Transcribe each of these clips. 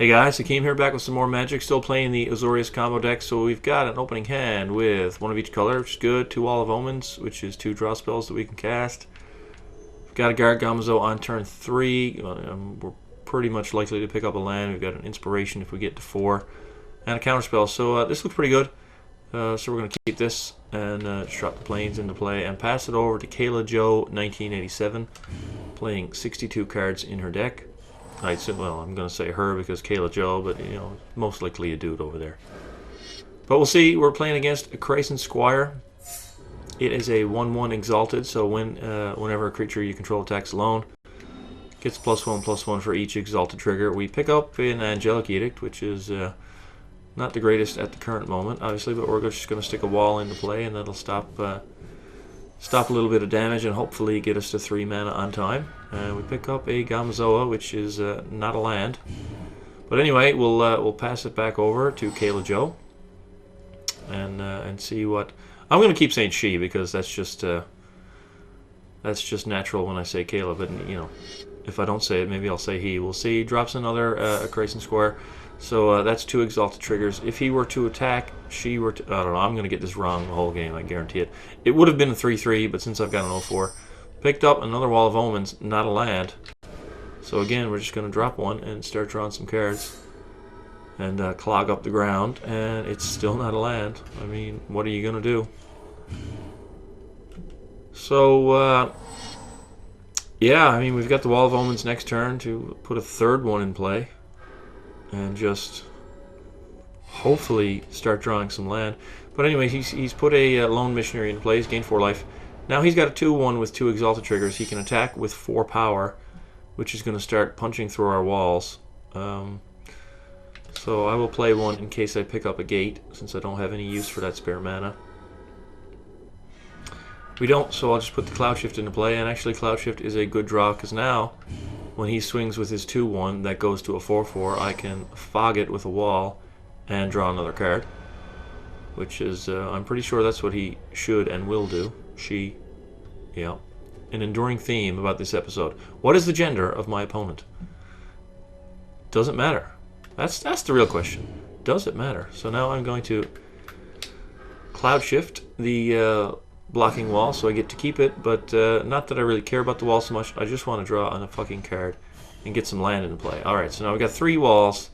Hey guys, Hakeem here, back with some more Magic. Still playing the Azorius Combo deck. So we've got an opening hand with one of each color, which is good. 2 Wall of Omens, which is 2 draw spells that we can cast. We've got a Guard Gamazo on turn 3. We're pretty much likely to pick up a land. We've got an Inspiration if we get to 4. And a Counterspell. So this looks pretty good. So we're going to keep this and just drop the planes into play and pass it over to Kayla Joe 1987, playing 62 cards in her deck. Well, I'm going to say her because Kayla Joe, but you know, most likely a dude over there. But we'll see. We're playing against a Chrysant Squire. It is a 1/1 Exalted, so whenever a creature you control attacks alone, gets +1/+1 for each Exalted trigger. We pick up an Angelic Edict, which is not the greatest at the current moment, obviously, but we're just going to stick a wall into play, and that'll stop a little bit of damage and hopefully get us to 3 mana on time. And we pick up a Gamazoa, which is not a land. But anyway, we'll pass it back over to Kayla Joe and see what. I'm going to keep saying she because that's just natural when I say Kayla. But you know, if I don't say it, maybe I'll say he. We'll see. Drops another Chrysant Square. So that's 2 Exalted triggers. If he were to attack, she were to... I don't know, I'm going to get this wrong the whole game, I guarantee it. It would have been a 3/3, but since I've got an 0/4, picked up another Wall of Omens, not a land. So again, we're just going to drop one and start drawing some cards. And clog up the ground, and it's still not a land. I mean, what are you going to do? So, yeah, I mean, we've got the Wall of Omens next turn to put a 3rd one in play. And just hopefully start drawing some land. But anyway, he's put a Lone Missionary in play. He's gained 4 life. Now he's got a 2/1 with 2 Exalted triggers. He can attack with 4 power, which is going to start punching through our walls. So I will play one in case I pick up a gate, since I don't have any use for that spare mana. We don't, so I'll just put the Cloud Shift into play. And actually, Cloud Shift is a good draw, because now when he swings with his 2/1 that goes to a 4/4, I can fog it with a wall and draw another card, which is, I'm pretty sure that's what he should and will do. She, yeah. An enduring theme about this episode. What is the gender of my opponent? Doesn't matter. That's the real question. Does it matter? So now I'm going to Cloud Shift the blocking wall, so I get to keep it, but not that I really care about the wall so much. I just want to draw on a fucking card and get some land into play. Alright, so now we've got 3 walls,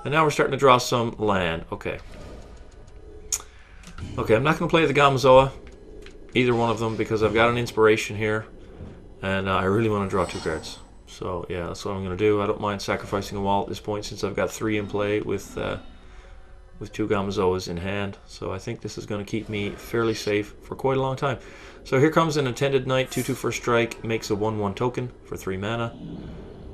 and now we're starting to draw some land. Okay, I'm not going to play the Gamazoa, either one of them, because I've got an Inspiration here, and I really want to draw 2 cards. So yeah, that's what I'm going to do. I don't mind sacrificing a wall at this point, since I've got 3 in play with 2 Gamazoas in hand. So I think this is going to keep me fairly safe for quite a long time. So here comes an Attended Knight, 2/2 for strike, makes a 1/1 token for 3 mana.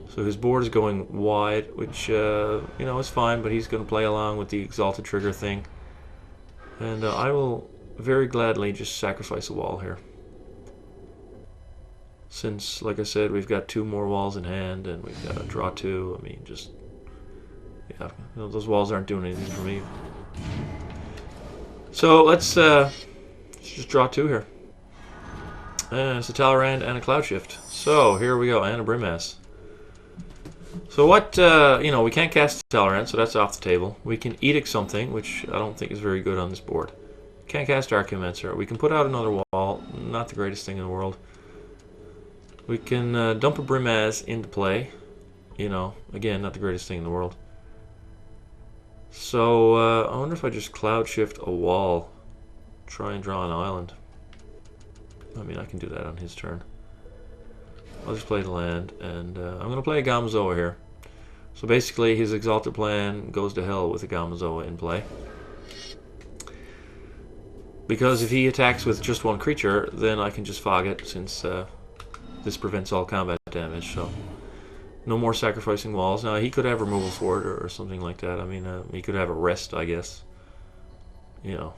So his board is going wide, which, you know, is fine, but he's going to play along with the Exalted trigger thing. And I will very gladly just sacrifice a wall here. Since, like I said, we've got 2 more walls in hand, and we've got to draw 2. I mean, just... yeah, you know, those walls aren't doing anything for me. So let's just draw 2 here. And it's a Talrand and a Cloud Shift. So here we go, and a Brimmass. So what, you know, we can't cast Talrand, so that's off the table. We can Edict something, which I don't think is very good on this board. Can't cast Archaeomancer. We can put out another wall, not the greatest thing in the world. We can dump a Brimmass into play. You know, again, not the greatest thing in the world. So, I wonder if I just Cloud Shift a wall, try and draw an island. I mean, I can do that on his turn. I'll just play the land, and I'm going to play a Gamazoa here. So basically, his Exalted plan goes to hell with a Gamazoa in play. Because if he attacks with just 1 creature, then I can just fog it, since this prevents all combat damage, so... no more sacrificing walls. Now, he could have removal for it or something like that. I mean, he could have a rest, I guess. You know,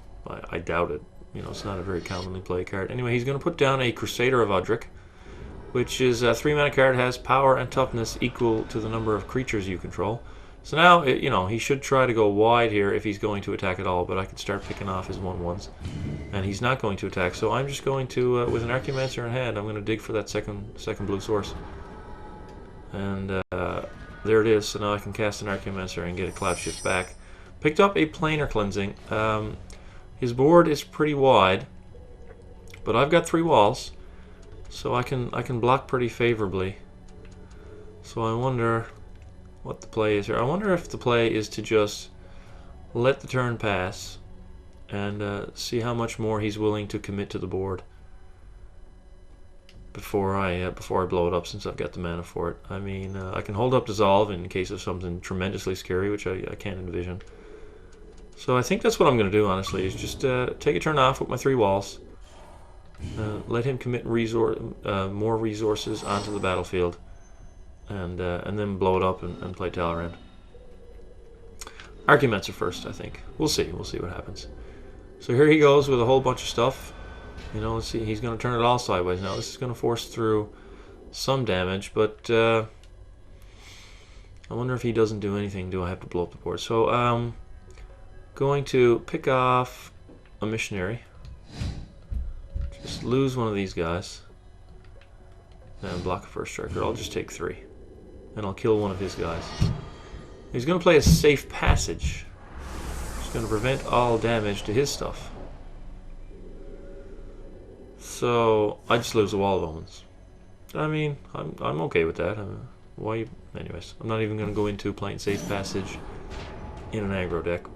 I doubt it. You know, it's not a very commonly played card. Anyway, he's going to put down a Crusader of Odric, which is a 3 mana card, has power and toughness equal to the number of creatures you control. So now, you know, he should try to go wide here if he's going to attack at all, but I can start picking off his 1/1s. And he's not going to attack, so I'm just going to, with an Archaeomancer in hand, I'm going to dig for that second blue source. And there it is. So now I can cast an Archaeomancer and get a Cloud Shift back. Picked up a Planar Cleansing. His board is pretty wide, but I've got 3 walls, so I can block pretty favorably. So I wonder what the play is here. I wonder if the play is to just let the turn pass and see how much more he's willing to commit to the board before I blow it up, since I've got the mana for it. I mean, I can hold up Dissolve in case of something tremendously scary, which I can't envision. So I think that's what I'm going to do, honestly, is just take a turn off with my 3 walls, let him commit more resources onto the battlefield, and then blow it up and play Talrand. Archaeomancer first, I think. We'll see what happens. So here he goes with a whole bunch of stuff. You know, let's see, he's going to turn it all sideways now. This is going to force through some damage, but I wonder if he doesn't do anything, do I have to blow up the board? So, going to pick off a missionary. Just lose one of these guys. And block a first striker. I'll just take 3. And I'll kill one of his guys. He's going to play a safe passage. It's going to prevent all damage to his stuff. So I just lose a Wall of Omens. I mean, I'm okay with that. Anyways, I'm not even going to go into playing safe passage in an aggro deck.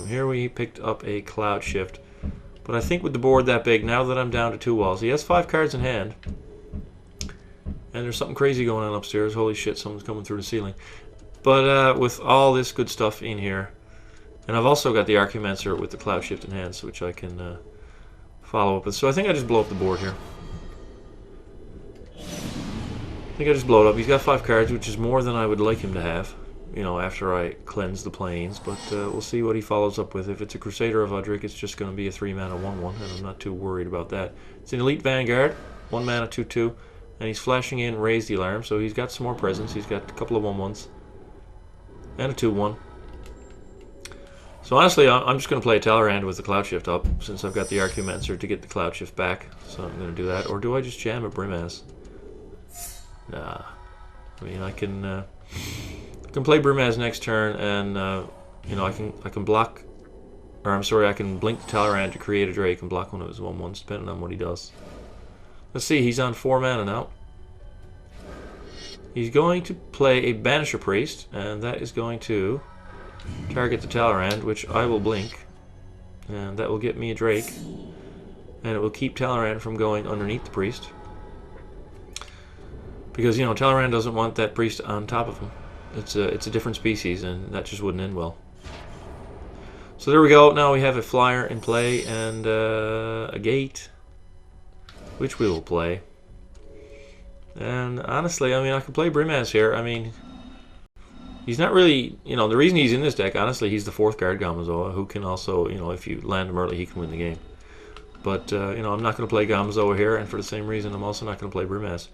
Here we picked up a Cloud Shift, but I think with the board that big, now that I'm down to 2 walls, he has 5 cards in hand, and there's something crazy going on upstairs. Holy shit, someone's coming through the ceiling. But with all this good stuff in here, and I've also got the Archaeomancer with the Cloud Shift in hand, which I can follow up with. So I think I just blow up the board here. I think I just blow it up. He's got 5 cards, which is more than I would like him to have, you know, after I cleanse the planes. But we'll see what he follows up with. If it's a Crusader of Udric, it's just going to be a 3-mana 1/1, and I'm not too worried about that. It's an Elite Vanguard, 1 mana 2/2, and he's flashing in Raise the Alarm, so he's got some more presence. He's got a couple of 1/1s and a 2/1. So honestly, I'm just going to play a Talrand with the Cloud Shift up, since I've got the Archaeomancer to get the Cloud Shift back. So I'm going to do that. Or do I just jam a Brimaz? Nah. I mean, I can play Brimaz next turn, and you know, I can block, or I'm sorry, I can blink the Talrand to create a Drake and block one of his 1/1s, depending on what he does. Let's see, he's on 4 mana now. He's going to play a Banisher Priest, and that is going to target the Talrand, which I will blink, and that will get me a Drake, and it will keep Talrand from going underneath the Priest, because, you know, Talrand doesn't want that Priest on top of him. It's a different species, and that just wouldn't end well. So there we go. Now we have a flyer in play and a gate, which we will play. And honestly, I mean, I could play Brimaz here. I mean, he's not really, you know, the reason he's in this deck, honestly, he's the 4th card Gamazoa, who can also, you know, if you land him early, he can win the game. But, you know, I'm not going to play Gamazoa here, and for the same reason, I'm also not going to play Brimaz.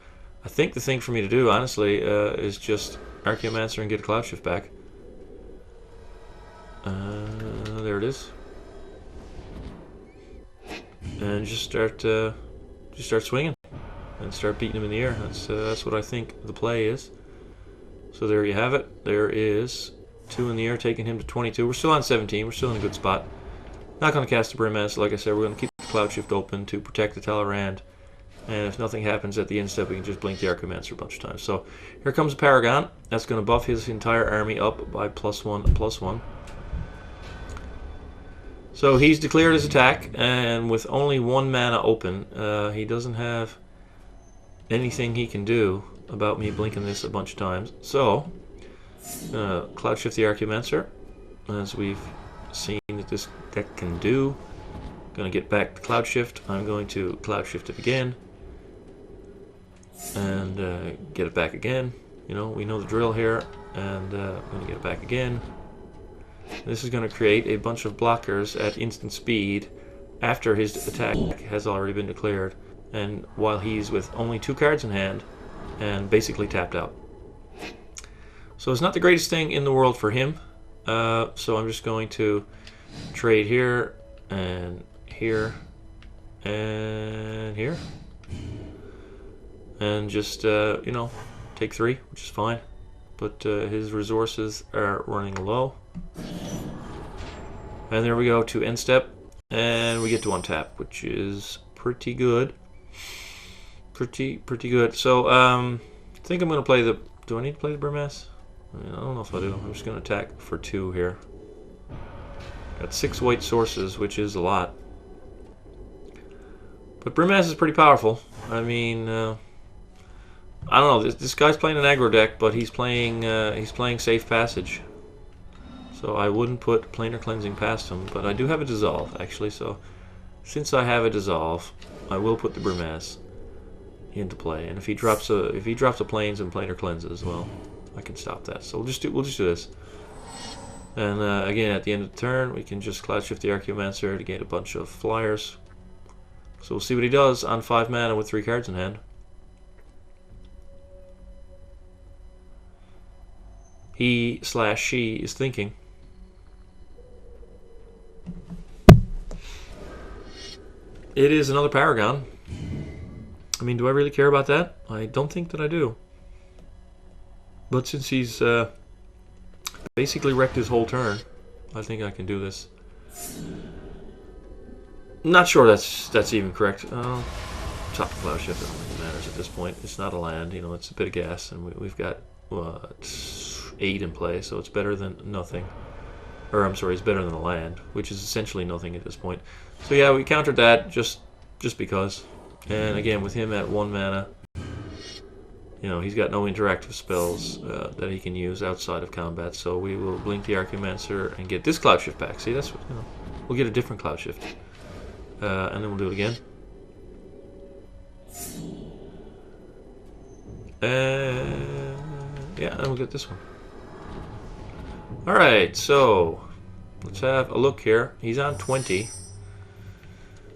I think the thing for me to do, honestly, is just Archaeomancer and get a Cloud Shift back. There it is. And just start swinging and start beating him in the air. That's what I think the play is. So there you have it. There is 2 in the air, taking him to 22. We're still on 17. We're still in a good spot. Not going to cast a Brimaz. Like I said, we're going to keep the Cloud Shift open to protect the Talrand. And if nothing happens at the end step, we can just blink the Archaeomancer a bunch of times. So here comes a Paragon. That's going to buff his entire army up by +1/+1. So he's declared his attack, and with only 1 mana open, he doesn't have anything he can do about me blinking this a bunch of times. So, Cloud Shift the Archaeomancer, as we've seen that this deck can do. Going to get back the Cloud Shift. I'm going to Cloud Shift it again. And get it back again. You know, we know the drill here. And I'm going to get it back again. This is going to create a bunch of blockers at instant speed after his attack has already been declared, and while he's with only 2 cards in hand and basically tapped out. So it's not the greatest thing in the world for him. So I'm just going to trade here and here and here, and just you know, take 3, which is fine. but his resources are running low. And there we go to end step, and we get to untap, which is pretty good. Pretty good. So I think I'm going to play the... Do I need to play the Burmese? I don't know if I do. I'm just going to attack for 2 here. Got 6 white sources, which is a lot. But Burmese is pretty powerful. I mean, I don't know. This guy's playing an aggro deck, but he's playing Safe Passage. So I wouldn't put Planar Cleansing past him. But I do have a Dissolve, actually. So since I have a Dissolve, I will put the Burmese into play. And if he drops a Plains and Planar Cleanses, well, I can stop that. So we'll just do this. And again, at the end of the turn, we can just Cloud Shift the Archaeomancer to get a bunch of flyers. So we'll see what he does on 5 mana with 3 cards in hand. He/she is thinking. It is another Paragon. I mean, do I really care about that? I don't think that I do. But since he's basically wrecked his whole turn, I think I can do this. Not sure that's even correct. Top of Cloud Shift, I don't think it matters at this point. It's not a land, you know, it's a bit of gas, and we've got what, 8 in play, so it's better than nothing. Or I'm sorry, it's better than a land, which is essentially nothing at this point. So yeah, we countered that just because. And again, with him at 1 mana, you know, he's got no interactive spells that he can use outside of combat. So we will blink the Archaeomancer and get this Cloud Shift back. See, that's what, you know, we'll get a different Cloud Shift, and then we'll do it again. Yeah, and we'll get this one. Alright, so let's have a look here. He's on 20.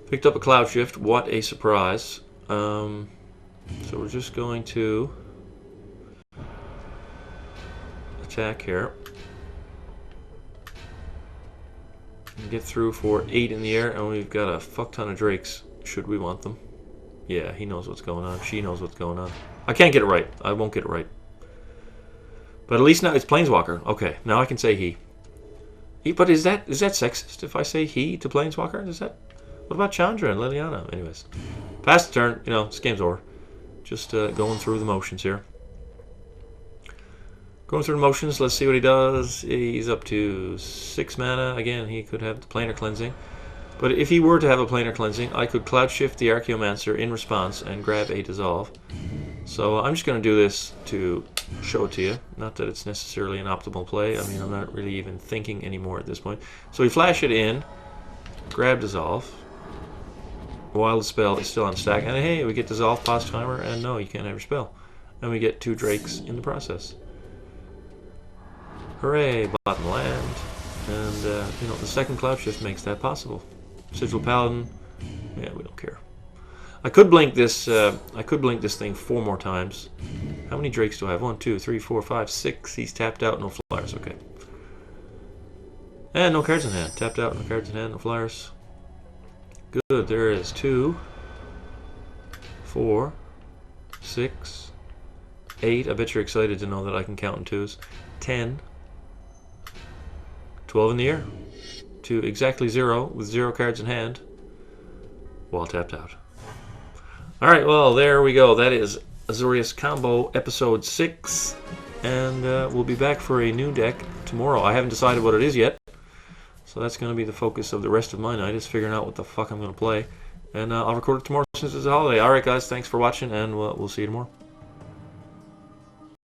Picked up a Cloud Shift. What a surprise. So we're just going to attack here. And get through for 8 in the air, and we've got a fuck ton of Drakes, should we want them. Yeah, he knows what's going on. She knows what's going on. I can't get it right. I won't get it right. But at least now it's Planeswalker. Okay, now I can say he. But is that sexist if I say he to Planeswalker? Is that... What about Chandra and Liliana? Anyways. Pass the turn. You know, this game's over. Just going through the motions here. Going through the motions. Let's see what he does. He's up to 6 mana. Again, he could have the Planar Cleansing. But if he were to have a Planar Cleansing, I could Cloud Shift the Archaeomancer in response and grab a Dissolve. So I'm just going to do this to show it to you. Not that it's necessarily an optimal play. I mean, I'm not really even thinking anymore at this point. So we flash it in, grab Dissolve, while the spell is still on stack. And hey, we get Dissolve, pause timer, and no, you can't have your spell. And we get 2 Drakes in the process. Hooray, bottom land. And, you know, the second Cloud Shift makes that possible. Sigil Paladin, yeah, we don't care. I could blink this thing 4 more times. How many Drakes do I have? 1, 2, 3, 4, 5, 6. He's tapped out, no flyers. Okay. And no cards in hand. Tapped out, no cards in hand, no flyers. Good. There is 2, 4, 6, 8. I bet you're excited to know that I can count in 2s. 10, 12 in the air. To exactly 0 with 0 cards in hand. While tapped out. Alright, well, there we go. That is Azorius Combo Episode 6. And we'll be back for a new deck tomorrow. I haven't decided what it is yet. So that's going to be the focus of the rest of my night, is figuring out what the fuck I'm going to play. And I'll record it tomorrow since it's a holiday. Alright, guys, thanks for watching, and we'll see you tomorrow.